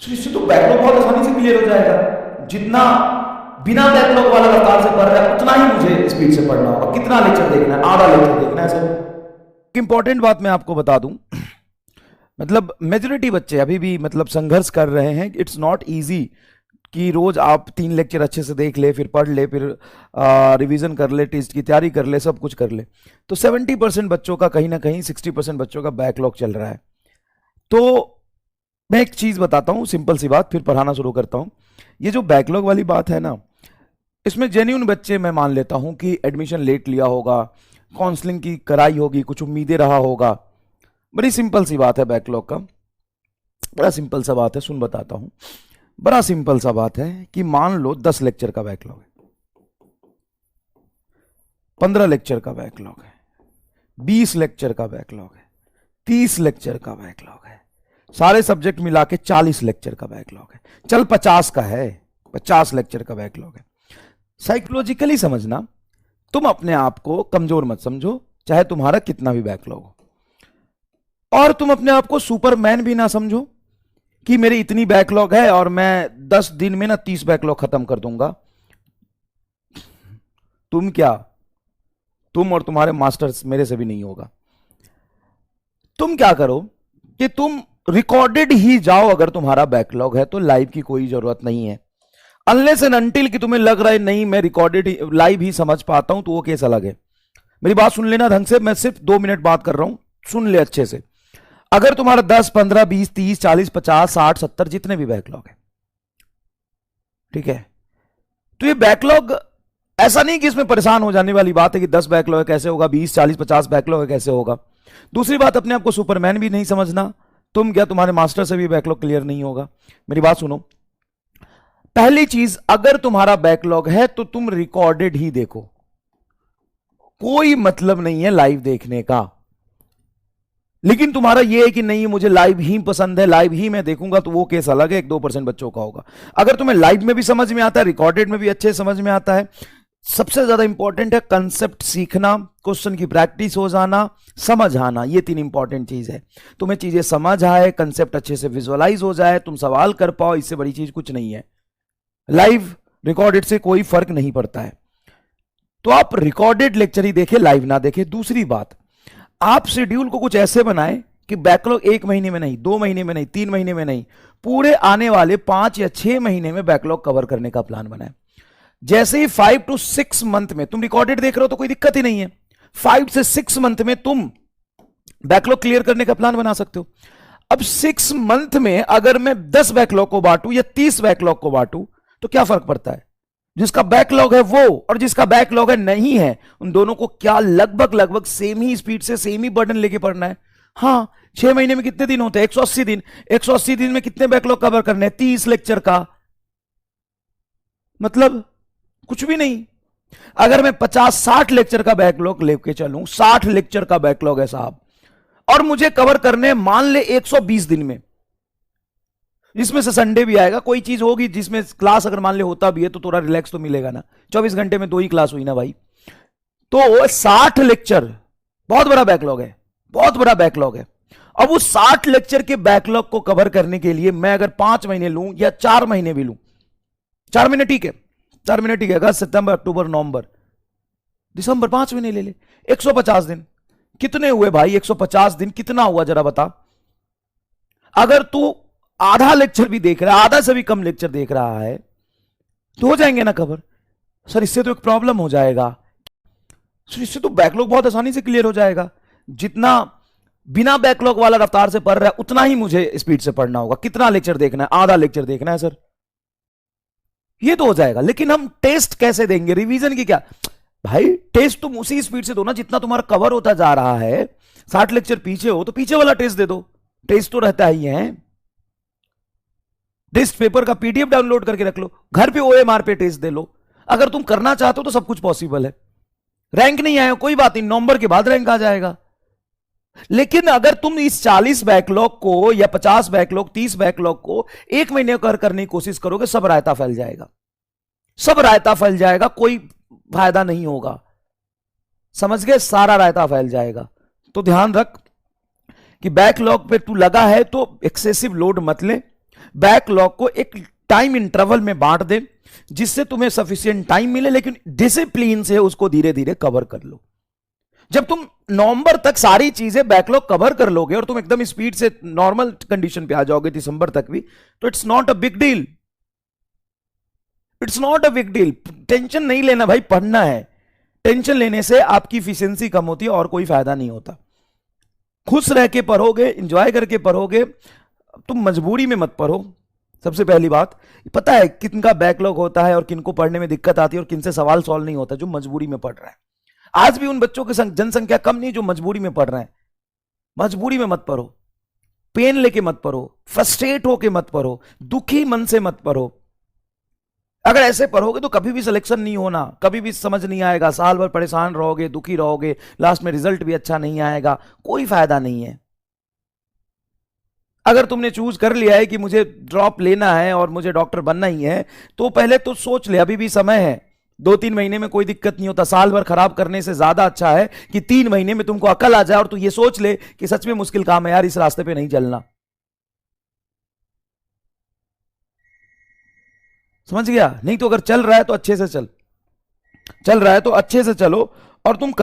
इससे तो बैकलॉग बहुत आसानी से क्लियर हो जाएगा। जितना बिना बैकलॉग वाला रफ्तार से पढ़ रहा है उतना ही मुझे स्पीड से पढ़ना होगा। कितना लेक्चर देखना है? आधा लेक्चर देखना है सर। इंपॉर्टेंट बात मैं आपको बता दूं, मतलब मेजोरिटी बच्चे अभी भी मतलब संघर्ष कर रहे हैं। इट्स नॉट इजी कि रोज आप 3 लेक्चर अच्छे से देख ले, फिर पढ़ ले, फिर रिवीजन कर ले, टेस्ट की तैयारी कर ले, सब कुछ कर ले। तो 70% बच्चों का कहीं ना कहीं 60% बच्चों का बैकलॉग चल रहा है। तो मैं एक चीज बताता हूं, सिंपल सी बात, फिर पढ़ाना शुरू करता हूं। ये जो बैकलॉग वाली बात है ना, इसमें जेन्युइन बच्चे मैं मान लेता हूं कि एडमिशन लेट लिया होगा, काउंसलिंग की कराई होगी, कुछ उम्मीदें रहा होगा। बड़ी सिंपल सी बात है बैकलॉग का, बड़ा सिंपल सा बात है, सुन बताता हूं। बड़ा सिंपल सा बात है कि मान लो 10 लेक्चर का बैकलॉग है, 15 लेक्चर का बैकलॉग है, 20 लेक्चर का बैकलॉग है, 30 लेक्चर का बैकलॉग है, सारे सब्जेक्ट मिला के 40 लेक्चर का बैकलॉग है, चल 50 का है, 50 लेक्चर का बैकलॉग है। साइकोलॉजिकली समझना, तुम अपने आप को कमजोर मत समझो, चाहे तुम्हारा कितना भी बैकलॉग हो, और तुम अपने आप को सुपरमैन भी ना समझो कि मेरी इतनी बैकलॉग है और मैं 10 दिन में ना 30 बैकलॉग खत्म कर दूंगा। तुम क्या, तुम और तुम्हारे मास्टर्स मेरे से भी नहीं होगा। तुम क्या करो कि तुम रिकॉर्डेड ही जाओ। अगर तुम्हारा बैकलॉग है तो लाइव की कोई जरूरत नहीं है, अनलेस एंड अनटिल कि तुम्हें लग रहा है नहीं मैं रिकॉर्डेड लाइव ही समझ पाता हूं, तो वो केस अलग है। मेरी बात सुन लेना ढंग से, मैं सिर्फ 2 मिनट बात कर रहा हूं, सुन ले अच्छे से। अगर तुम्हारा 10, 15, 20, 30, 40, 50, 60, 70 जितने भी बैकलॉग है, ठीक है, तो ये बैकलॉग ऐसा नहीं कि इसमें परेशान हो जाने वाली बात है कि 10 बैकलॉग है कैसे होगा, 20, 40, 50 बैकलॉग है कैसे होगा। दूसरी बात, अपने आप को सुपरमैन भी नहीं समझना। तुम क्या, तुम्हारे मास्टर से भी बैकलॉग क्लियर नहीं होगा। मेरी बात सुनो, पहली चीज, अगर तुम्हारा बैकलॉग है तो तुम रिकॉर्डेड ही देखो, कोई मतलब नहीं है लाइव देखने का। लेकिन तुम्हारा यह है कि नहीं मुझे लाइव ही पसंद है, लाइव ही मैं देखूंगा, तो वो केस अलग है, 1-2% बच्चों का होगा। अगर तुम्हें लाइव में भी समझ में आता है, रिकॉर्डेड में भी अच्छे समझ में आता है, सबसे ज्यादा इंपॉर्टेंट है कंसेप्ट सीखना, क्वेश्चन की प्रैक्टिस हो जाना, समझ आना, ये 3 इंपॉर्टेंट चीज है। तुम्हें चीजें समझ आए, कंसेप्ट अच्छे से विजुअलाइज हो जाए, तुम सवाल कर पाओ, इससे बड़ी चीज कुछ नहीं है। लाइव रिकॉर्डेड से कोई फर्क नहीं पड़ता है। तो आप रिकॉर्डेड लेक्चर ही देखें, लाइव ना देखें। दूसरी बात, आप शेड्यूल को कुछ ऐसे बनाएं कि बैकलॉग 1 महीने में नहीं, 2 महीने में नहीं, 3 महीने में नहीं, पूरे आने वाले 5 या 6 महीने में बैकलॉग कवर करने का प्लान बनाएं। जैसे ही 5 to 6 मंथ में तुम रिकॉर्डेड देख रहे हो तो कोई दिक्कत ही नहीं है, 5 से 6 मंथ में तुम बैकलॉग क्लियर करने का प्लान बना सकते हो। अब 6 मंथ में अगर मैं 10 बैकलॉग को बांटू या 30 बैकलॉग को बांटू तो क्या फर्क पड़ता है? जिसका बैकलॉग है वो और जिसका बैकलॉग है नहीं है, उन दोनों को क्या लगभग सेम ही स्पीड से सेम ही बर्डन लेके पढ़ना है। हाँ, 6 महीने में कितने दिन होते हैं? 180 दिन। 180 दिन में कितने बैकलॉग कवर करने हैं? 30 लेक्चर का, मतलब कुछ भी नहीं। अगर मैं 50-60 लेक्चर का बैकलॉग लेके चलूं, 60 लेक्चर का बैकलॉग है साहब, और मुझे कवर करने मान ले 120 दिन में, इसमें से संडे भी आएगा, कोई चीज होगी जिसमें क्लास अगर मान ले होता भी है तो थोड़ा रिलैक्स तो मिलेगा ना। 24 घंटे में 2 ही क्लास हुई ना भाई। तो 60 लेक्चर बहुत बड़ा बैकलॉग है, बहुत बड़ा बैकलॉग है। अब उस 60 लेक्चर के बैकलॉग को कवर करने के लिए मैं अगर 5 महीने लूं या 4 महीने भी लूं, 4 महीने ठीक है, 4 महीने ठीक है, अगस्त, सितंबर, अक्टूबर, नवंबर, दिसंबर, 5 महीने ले ले, 150 दिन कितने हुए भाई? 150 दिन कितना हुआ जरा बता। अगर तू आधा लेक्चर भी देख रहा है, आधा से भी कम लेक्चर देख रहा है, तो हो जाएंगे ना कवर। सर इससे तो एक प्रॉब्लम हो जाएगा। सर इससे तो बैकलॉग बहुत आसानी से क्लियर हो जाएगा। जितना बिना बैकलॉग वाला रफ्तार से पढ़ रहा है उतना ही मुझे स्पीड से पढ़ना होगा। कितना लेक्चर देखना है? आधा लेक्चर देखना है सर, ये तो हो जाएगा। लेकिन हम टेस्ट कैसे देंगे? रिवीजन की क्या भाई, टेस्ट तुम उसी स्पीड से दो ना जितना तुम्हारा कवर होता जा रहा है। 60 लेक्चर पीछे हो तो पीछे वाला टेस्ट दे दो, टेस्ट तो रहता ही है। टेस्ट पेपर का पीडीएफ डाउनलोड करके रख लो, घर पे ओएमआर पे टेस्ट दे लो। अगर तुम करना चाहते हो तो सब कुछ पॉसिबल है। रैंक नहीं आया कोई बात नहीं, नवंबर के बाद रैंक आ जाएगा। लेकिन अगर तुम इस 40 बैकलॉग को या 50 बैकलॉग, 30 बैकलॉग को 1 महीने कर करने की कोशिश करोगे, सब रायता फैल जाएगा, सब रायता फैल जाएगा, कोई फायदा नहीं होगा। समझ गए? सारा रायता फैल जाएगा। तो ध्यान रख कि बैकलॉग पे तू लगा है तो एक्सेसिव लोड मत ले। बैकलॉग को एक टाइम इंटरवल में बांट दे, जिससे तुम्हें सफिशिएंट टाइम मिले, लेकिन डिसिप्लिन से उसको धीरे धीरे कवर कर लो। जब तुम नवंबर तक सारी चीजें बैकलॉग कवर कर लोगे और तुम एकदम स्पीड से नॉर्मल कंडीशन पे आ जाओगे दिसंबर तक भी, तो it's not a big deal. It's not a big deal. Tension नहीं लेना भाई, पढ़ना है। टेंशन लेने से आपकी इफिशियंसी कम होती है और कोई फायदा नहीं होता। खुश रह के पढ़ोगे, इंजॉय करके पढ़ोगे, तुम मजबूरी में मत पढ़ो। सबसे पहली बात, पता है किनका बैकलॉग होता है और किनको पढ़ने में दिक्कत आती है और किनसे सवाल सॉल्व नहीं होता? जो मजबूरी में पढ़ रहे हैं। आज भी उन बच्चों की जनसंख्या कम नहीं जो मजबूरी में पढ़ रहे हैं। मजबूरी में मत पढ़ो, पेन लेके मत पढ़ो, फ्रस्ट्रेट होके मत पढ़ो, दुखी मन से मत पढ़ो। अगर ऐसे पढ़ोगे तो कभी भी सिलेक्शन नहीं होना, कभी भी समझ नहीं आएगा, साल भर परेशान रहोगे, दुखी रहोगे, लास्ट में रिजल्ट भी अच्छा नहीं आएगा, कोई फायदा नहीं है। अगर तुमने चूज कर लिया है कि मुझे ड्रॉप लेना है और मुझे डॉक्टर बनना ही है, तो पहले तो सोच ले, अभी भी समय है। 2-3 महीने में कोई दिक्कत नहीं होता। साल भर खराब करने से ज्यादा अच्छा है कि 3 महीने में तुमको अकल आ जाए और तू ये सोच ले कि सच में मुश्किल काम है यार, इस रास्ते पे नहीं चलना। समझ गया? नहीं तो अगर चल रहा है तो अच्छे से चल रहा है तो अच्छे से चलो, और तुम